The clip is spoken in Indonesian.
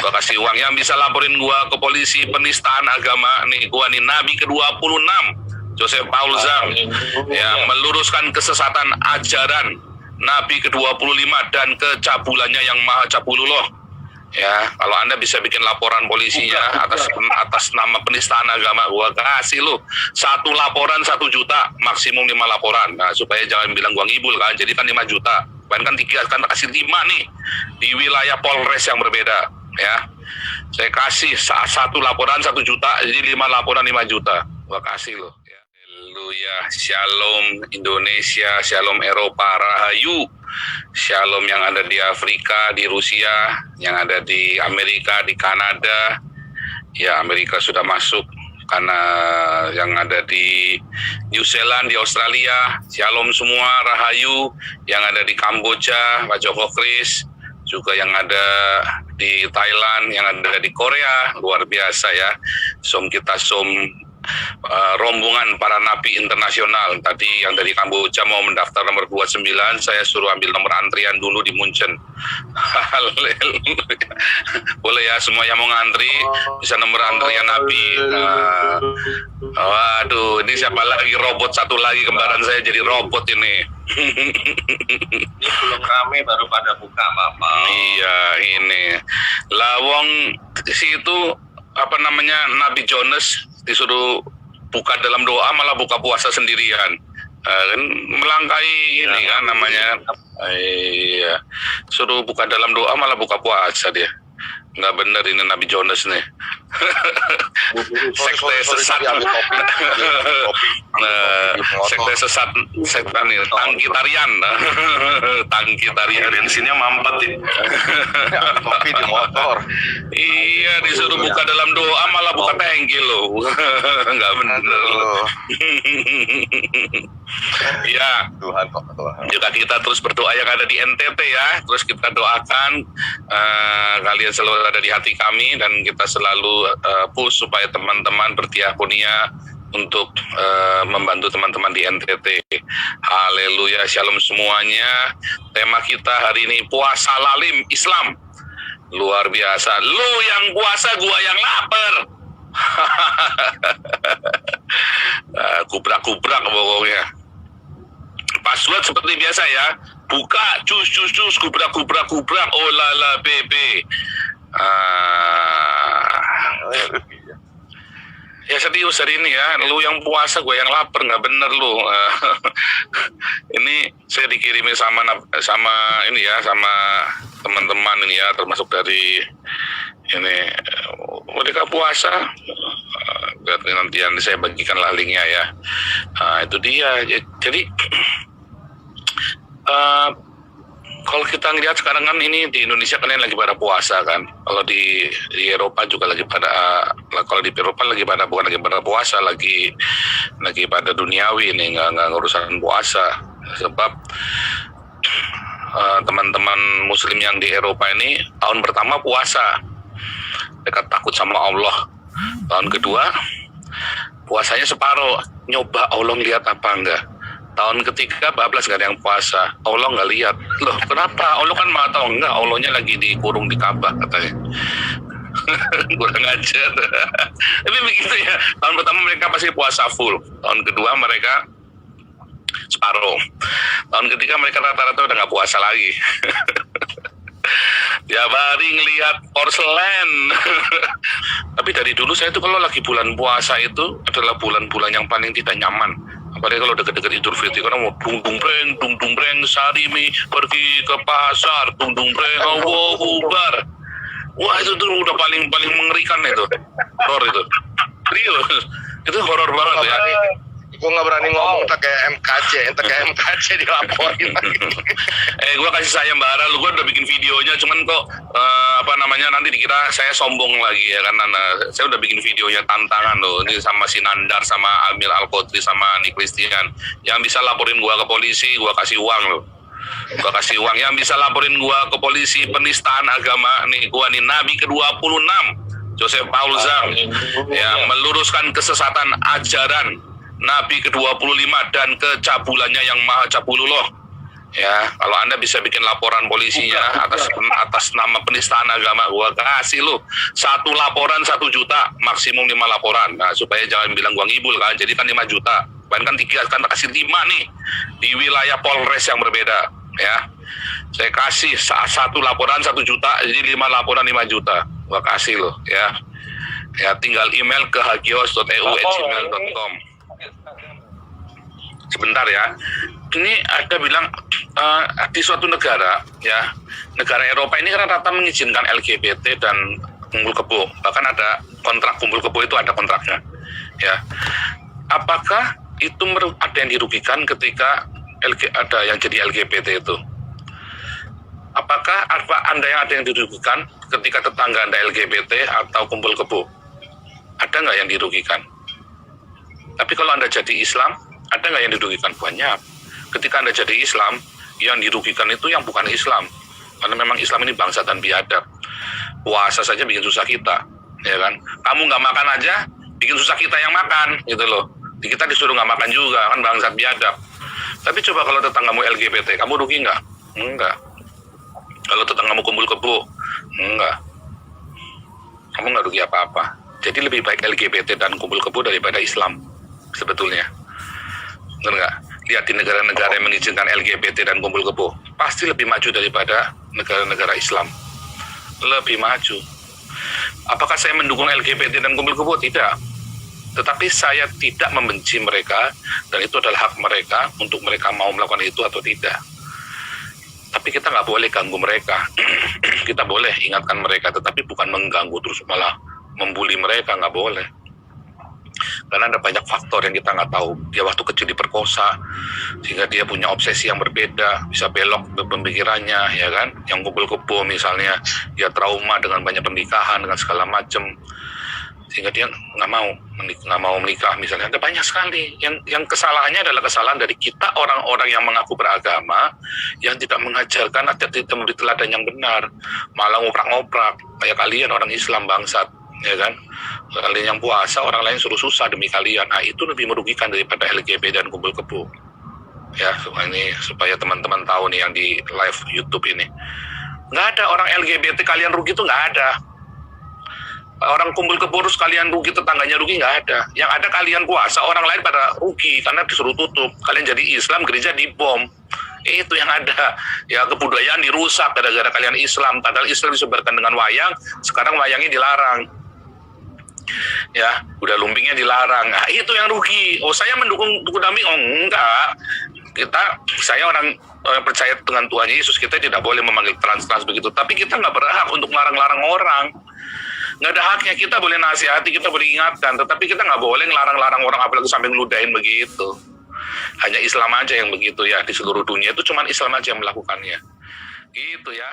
Gua kasih uang. Yang bisa laporin gua ke polisi penistaan agama nih, gua nih Nabi ke-26 Joseph Paul Zhang yang meluruskan kesesatan ajaran Nabi ke-25 dan kecabulannya yang maha cabulullah. Ya, kalau Anda bisa bikin laporan polisinya atas nama penistaan agama, gua kasih lu 1 laporan 1 juta, maksimum 5 laporan. Nah, supaya jangan bilang gua ngibul kan, jadi kan 5 juta. Bahkan kan kasih 5 nih di wilayah Polres yang berbeda, ya. Saya kasih 1 laporan 1 juta, jadi 5 laporan 5 juta. Gua kasih lu. Ya. Haleluya, Shalom Indonesia, Shalom Eropa, Rahayu. Shalom yang ada di Afrika, di Rusia, yang ada di Amerika, di Kanada. Ya, Amerika sudah masuk, karena yang ada di New Zealand, di Australia. Shalom semua, Rahayu. Yang ada di Kamboja, Pak Joko Kris. Juga yang ada di Thailand, yang ada di Korea. Luar biasa ya. Kita rombongan para nabi internasional. Tadi yang dari Kamboja mau mendaftar nomor 29, saya suruh ambil nomor antrian dulu di Munchen. Boleh ya, semua yang mau ngantri bisa nomor antrian nabi. Waduh, ini siapa lagi, robot satu lagi, kembaran saya jadi robot ini. Ini belum rame, baru pada buka Bapak. Iya, ini lawong situ apa namanya, Nabi Jonas disuruh buka dalam doa, malah buka puasa sendirian. Kan melangkai ini kan namanya. Iya, suruh buka dalam doa malah buka puasa dia. Nggak bener ini Nabi Jonas nih. Sekte sesat. Sekte sesat, sekte nih, tangkitarian. Tangkitarian. Bensinnya mampet ya. Kopi di motor. Iya, disuruh buka dalam doa malah buka tangki loh. Nggak bener loh. Ya, Tuhan kok Tuhan. juga kita terus berdoa yang ada di NTT ya. Terus kita doakan kalian selalu ada di hati kami, dan kita selalu push supaya teman-teman berdiakonia untuk membantu teman-teman di NTT. Haleluya, shalom semuanya. Tema kita hari ini puasa lalim Islam. Luar biasa. Lu yang puasa, gua yang lapar. Kubrak-kubrak pokoknya. Password seperti biasa ya. Buka, cus, kubrak, oh lala, bebe. Ya serius hari ini ya, lu yang puasa, gue yang lapar, nggak bener lu. Ini saya dikirimi sama ini ya, sama teman-teman ini ya, termasuk dari ini mereka puasa. Nanti saya bagikan lah linknya ya. Itu dia. Jadi kalau kita ngelihat sekarang kan ini di Indonesia kan lagi pada puasa kan. Kalau di Eropa juga lagi pada, kalau di Eropa lagi pada, bukan lagi pada puasa, lagi pada duniawi ini, nggak urusan puasa. Sebab teman-teman Muslim yang di Eropa ini tahun pertama puasa, mereka takut sama Allah. Tahun kedua puasanya separuh, nyoba Allah lihat apa enggak. Tahun ketiga bablas nggak ada yang puasa, Allah nggak lihat. Loh kenapa? Allah kan maha tahu. Enggak, Allahnya lagi dikurung di Ka'bah katanya. Kurang ajar. Tapi begitu ya, tahun pertama mereka pasti puasa full, tahun kedua mereka separuh, tahun ketiga mereka rata-rata udah nggak puasa lagi. Tiap hari ngelihat porselen. Tapi dari dulu saya tuh kalau lagi bulan puasa itu adalah bulan-bulan yang paling tidak nyaman. Apalagi kalau deket-deket Idul Fitri, karena mau dung breng, sarimi pergi ke pasar, dung breng, Allahu Akbar. Wah itu tuh udah paling mengerikan itu, horor itu. Serius, itu horor banget ya. Gue nggak berani ngomong, tak kayak MKJ dilaporin. Gue kasih sayang bara, lu gue udah bikin videonya, cuman kok nanti dikira saya sombong lagi ya, karena saya udah bikin videonya tantangan loh, ini sama si Nandar, sama Amil Al-Qodri, sama Nick Christian. Yang bisa laporin gue ke polisi, gue kasih uang loh. Gue kasih uang. Yang bisa laporin gue ke polisi penistaan agama nih, gue nih Nabi ke-26 Joseph Paul Zhang yang meluruskan kesesatan ajaran Nabi ke-25 dan kecabulannya yang maha cabulullah. Ya, kalau Anda bisa bikin laporan polisinya atas nama penistaan agama, gua kasih lu 1 laporan 1 juta, maksimum 5 laporan. Nah, supaya jangan bilang gua ngibul kan, jadi kan 5 juta. Bahkan 3 kan kasih 5 nih di wilayah Polres yang berbeda, ya. Saya kasih 1 laporan 1 juta, jadi 5 laporan 5 juta. Gua kasih lo, ya. Ya, tinggal email ke hagios.eu@gmail.com. Sebentar ya. Ini ada bilang di suatu negara, ya, negara Eropa ini kan rata mengizinkan LGBT dan kumpul kebo. Bahkan ada kontrak kumpul kebo, itu ada kontraknya, ya. Apakah itu ada yang dirugikan ketika ada yang jadi LGBT itu? Apakah Anda yang ada yang dirugikan ketika tetangga Anda LGBT atau kumpul kebo? Ada nggak yang dirugikan? Tapi kalau Anda jadi Islam, ada nggak yang dirugikan? Banyak. Ketika Anda jadi Islam, yang dirugikan itu yang bukan Islam. Karena memang Islam ini bangsa dan biadab. Puasa saja bikin susah kita, ya kan? Kamu nggak makan aja, bikin susah kita yang makan, gitu loh. Kita disuruh nggak makan juga, kan bangsa biadab. Tapi coba kalau tetanggamu LGBT, kamu rugi nggak? Enggak. Kalau tetanggamu kumpul kebo, enggak. Kamu nggak rugi apa-apa. Jadi lebih baik LGBT dan kumpul kebo daripada Islam, sebetulnya. Benar nggak? Lihat di negara-negara yang mengizinkan LGBT dan kumpul kebo, pasti lebih maju daripada negara-negara Islam. Lebih maju. Apakah saya mendukung LGBT dan kumpul kebo? Tidak. Tetapi saya tidak membenci mereka, dan itu adalah hak mereka untuk mereka mau melakukan itu atau tidak. Tapi kita nggak boleh ganggu mereka. Kita boleh ingatkan mereka, tetapi bukan mengganggu terus malah membuli mereka, nggak boleh. Karena ada banyak faktor yang kita nggak tahu. Dia waktu kecil diperkosa, sehingga dia punya obsesi yang berbeda, bisa belok pemikirannya, ya kan? Yang kumpul kebo misalnya, dia trauma dengan banyak pernikahan, dengan segala macam, sehingga dia nggak mau menikah misalnya. Ada banyak sekali. Yang kesalahannya adalah kesalahan dari kita orang-orang yang mengaku beragama, yang tidak mengajarkan atau tidak memberi teladan yang benar, malah ngoprak-ngoprak kayak kalian orang Islam bangsat, ya kan? Kalian yang puasa, orang lain suruh susah demi kalian. Nah, itu lebih merugikan daripada LGBT dan kumpul kebo. Ya, supaya teman-teman tahu nih yang di live YouTube ini. Nggak ada orang LGBT kalian rugi, itu nggak ada. Orang kumpul kebo terus kalian rugi, tetangganya rugi, nggak ada. Yang ada kalian puasa, orang lain pada rugi karena disuruh tutup. Kalian jadi Islam, gereja dibom. Itu yang ada. Ya, kebudayaan dirusak gara-gara kalian Islam. Padahal Islam disebarkan dengan wayang, sekarang wayangnya dilarang. Ya, udah lumpingnya dilarang. Nah, itu yang rugi. Oh, saya mendukung Damping? Oh, enggak. Saya orang percaya dengan Tuhan Yesus, kita tidak boleh memanggil trans begitu. Tapi kita nggak berhak untuk melarang-larang orang. Nggak ada haknya. Kita boleh nasihati, kita boleh ingatkan, tetapi kita nggak boleh ngelarang-larang orang, apalagi sampai ngeludahin begitu. Hanya Islam aja yang begitu, ya. Di seluruh dunia itu cuma Islam aja yang melakukannya. Gitu ya.